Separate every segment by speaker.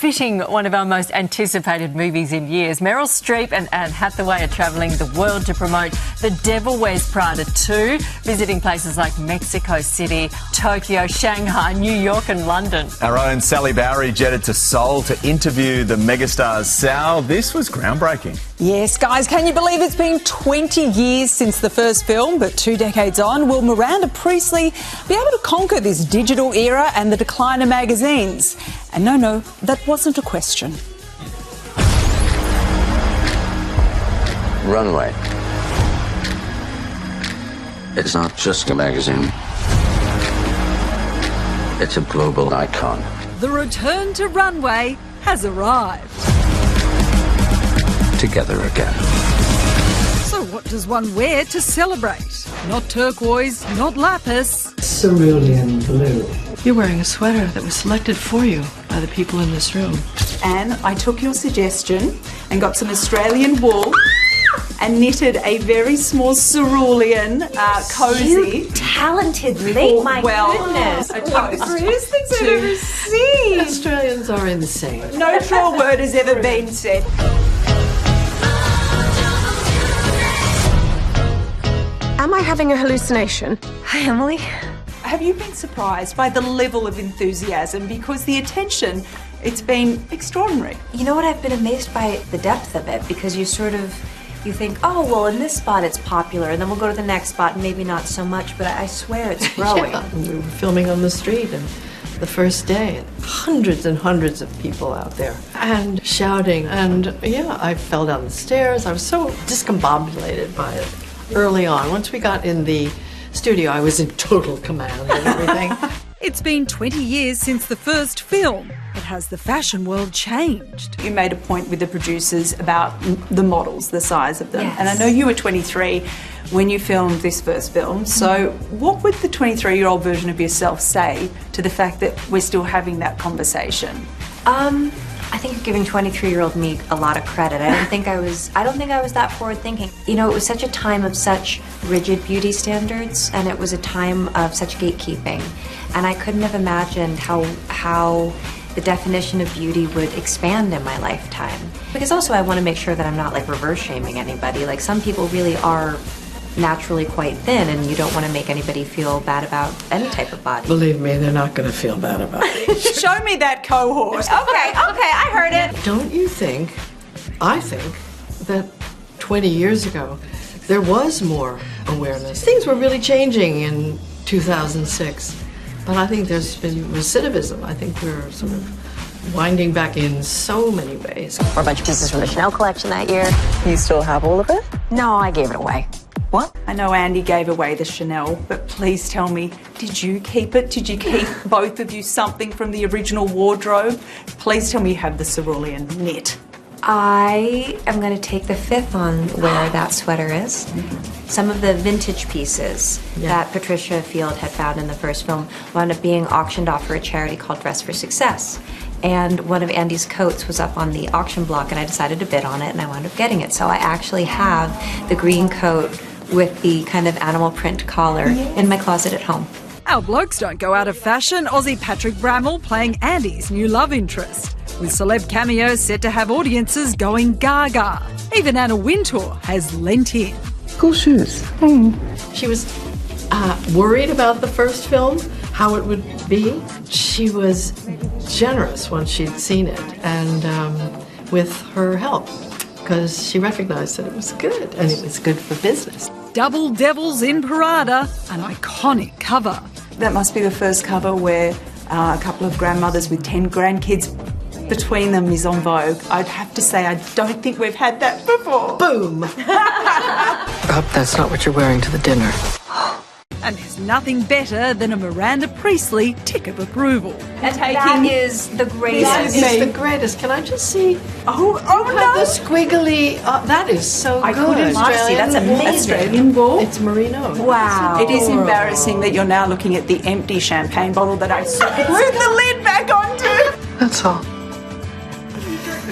Speaker 1: fitting one of our most anticipated movies in years. Meryl Streep and Anne Hathaway are travelling the world to promote The Devil Wears Prada 2, visiting places like Mexico City, Tokyo, Shanghai, New York and London.
Speaker 2: Our own Sally Bowery jetted to Seoul to interview the megastars. Sal, this was groundbreaking.
Speaker 3: Yes, guys, can you believe it's been 20 years since the first film, but 2 decades on, will Miranda Priestly be able to conquer this digital era and the decline of magazines? And no, that wasn't a question.
Speaker 4: Runway. It's not just a magazine. It's a global icon.
Speaker 5: The return to Runway has arrived.
Speaker 4: Together again.
Speaker 5: So what does one wear to celebrate? Not turquoise, not lapis.
Speaker 6: Cerulean blue.
Speaker 7: You're wearing a sweater that was selected for you by the people in this room.
Speaker 3: And I took your suggestion and got some Australian wool and knitted a very small cerulean cosy.
Speaker 8: You talented lady, my goodness.
Speaker 3: I took the prettiest things I've ever seen.
Speaker 7: Australians are insane.
Speaker 3: No truer word has ever been said.
Speaker 8: Am I having a hallucination?
Speaker 1: Hi, Emily.
Speaker 3: Have you been surprised by the level of enthusiasm? Because the attention, it's been extraordinary.
Speaker 8: You know what, I've been amazed by the depth of it, because you think, oh, well, in this spot it's popular, and then we'll go to the next spot and maybe not so much, but I swear it's growing.
Speaker 7: Yeah, we were filming on the street and the first day, hundreds and hundreds of people out there and shouting, and yeah, I fell down the stairs. I was so discombobulated by it early on. Once we got in the studio, I was in total command and everything.
Speaker 5: It's been 20 years since the first film, but has the fashion world changed?
Speaker 3: You made a point with the producers about the models, the size of them.
Speaker 8: Yes.
Speaker 3: And I know you were 23 when you filmed this first film. So what would the 23-year-old version of yourself say to the fact that we're still having that conversation?
Speaker 8: I think you're giving 23-year-old me a lot of credit. I don't think I was that forward thinking. You know, it was such a time of such rigid beauty standards, and it was a time of such gatekeeping. And I couldn't have imagined how the definition of beauty would expand in my lifetime. Because also I want to make sure that I'm not like reverse shaming anybody. Like, some people really are naturally quite thin, and you don't want to make anybody feel bad about any type of body.
Speaker 7: Believe me, they're not going to feel bad about it.
Speaker 3: Show me that cohort.
Speaker 8: Okay, I heard it.
Speaker 7: Don't you think, I think, that 20 years ago, there was more awareness. Things were really changing in 2006, but I think there's been recidivism. I think we're sort of winding back in so many ways.
Speaker 9: Or a bunch of pieces from the Chanel collection that year.
Speaker 1: You still have all of it?
Speaker 9: No, I gave it away.
Speaker 1: What?
Speaker 3: I know Andy gave away the Chanel, but please tell me, did you keep it? Did you keep both of you something from the original wardrobe? Please tell me you have the cerulean knit.
Speaker 8: I am going to take the fifth on where that sweater is. Some of the vintage pieces that Patricia Field had found in the first film wound up being auctioned off for a charity called Dress for Success. And one of Andy's coats was up on the auction block, and I decided to bid on it, and I wound up getting it. So I actually have the green coat with the kind of animal print collar in my closet at home.
Speaker 5: Our blokes don't go out of fashion. Aussie Patrick Bramall playing Andy's new love interest, with celeb cameos set to have audiences going gaga. Even Anna Wintour has lent in.
Speaker 6: Cool shoes.
Speaker 7: She was worried about the first film, how it would be. She was generous once she'd seen it, and with her help, because she recognized that it was good, and it was good for business.
Speaker 5: Double Devils in Prada, an iconic cover.
Speaker 3: That must be the first cover where a couple of grandmothers with 10 grandkids between them is on Vogue. I'd have to say I don't think we've had that before.
Speaker 7: Boom! I hope that's not what you're wearing to the dinner.
Speaker 5: And there's nothing better than a Miranda Priestly tick of approval.
Speaker 8: And that is the greatest.
Speaker 7: That is the greatest. Can I just see?
Speaker 3: Oh
Speaker 7: The squiggly. That is so
Speaker 3: I
Speaker 7: good.
Speaker 3: couldn't see. That's amazing. Australian wool.
Speaker 7: It's merino.
Speaker 8: Wow.
Speaker 3: It is embarrassing that you're now looking at the empty champagne bottle that I glued the lid back onto.
Speaker 7: That's all.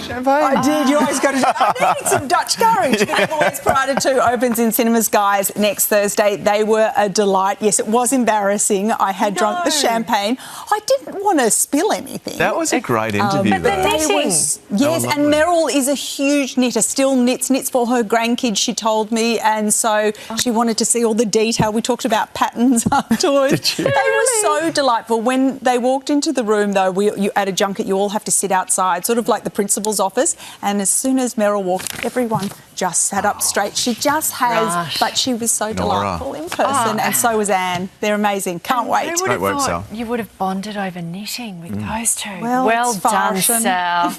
Speaker 2: champagne.
Speaker 3: I did. You always got to. I need some Dutch courage. The Devil Wears Prada 2 opens in cinemas, guys, next Thursday. They were a delight. Yes, it was embarrassing. I had drunk the champagne. I didn't want to spill anything.
Speaker 2: That was a great interview,
Speaker 1: but the
Speaker 2: though.
Speaker 1: knitting.
Speaker 3: Yes,
Speaker 2: lovely.
Speaker 3: and Meryl is a huge knitter, still knits for her grandkids, she told me, and so she wanted to see all the detail. We talked about patterns afterwards.
Speaker 2: Did you?
Speaker 3: They were so delightful. When they walked into the room, though, at a junket, you all have to sit outside, sort of like the principal's office, and as soon as Meryl walked, everyone just sat up straight. She just has,
Speaker 1: Gosh.
Speaker 3: but she was so
Speaker 2: Nora.
Speaker 3: delightful in person, and so was Anne. They're amazing. Can't wait.
Speaker 1: Who would have
Speaker 2: Great work,
Speaker 1: thought
Speaker 2: Sal.
Speaker 1: you would have bonded over knitting with those two?
Speaker 3: Well,
Speaker 1: Well
Speaker 3: it's
Speaker 1: done,
Speaker 3: fashion.
Speaker 1: Sal.